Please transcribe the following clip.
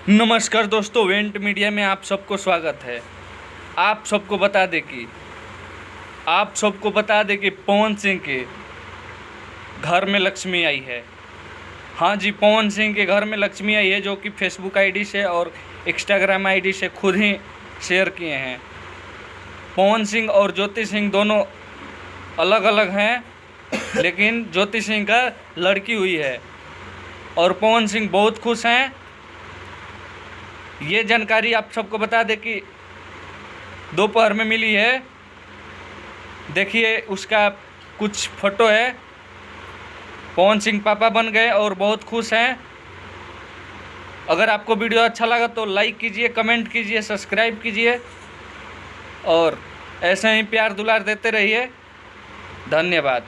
नमस्कार दोस्तों, went media में आप सबको स्वागत है। आप सबको बता दें कि पवन सिंह के घर में लक्ष्मी आई है। हाँ जी, पवन सिंह के घर में लक्ष्मी आई है, जो कि फेसबुक आईडी से और इंस्टाग्राम आईडी से खुद ही शेयर किए हैं। पवन सिंह और ज्योति सिंह दोनों अलग अलग हैं, लेकिन ज्योति सिंह का लड़की हुई है और पवन सिंह बहुत खुश हैं। ये जानकारी आप सबको बता दें कि दोपहर में मिली है। देखिए, उसका कुछ फ़ोटो है। पवन सिंह पापा बन गए और बहुत खुश हैं। अगर आपको वीडियो अच्छा लगा तो लाइक कीजिए, कमेंट कीजिए, सब्सक्राइब कीजिए और ऐसे ही प्यार दुलार देते रहिए। धन्यवाद।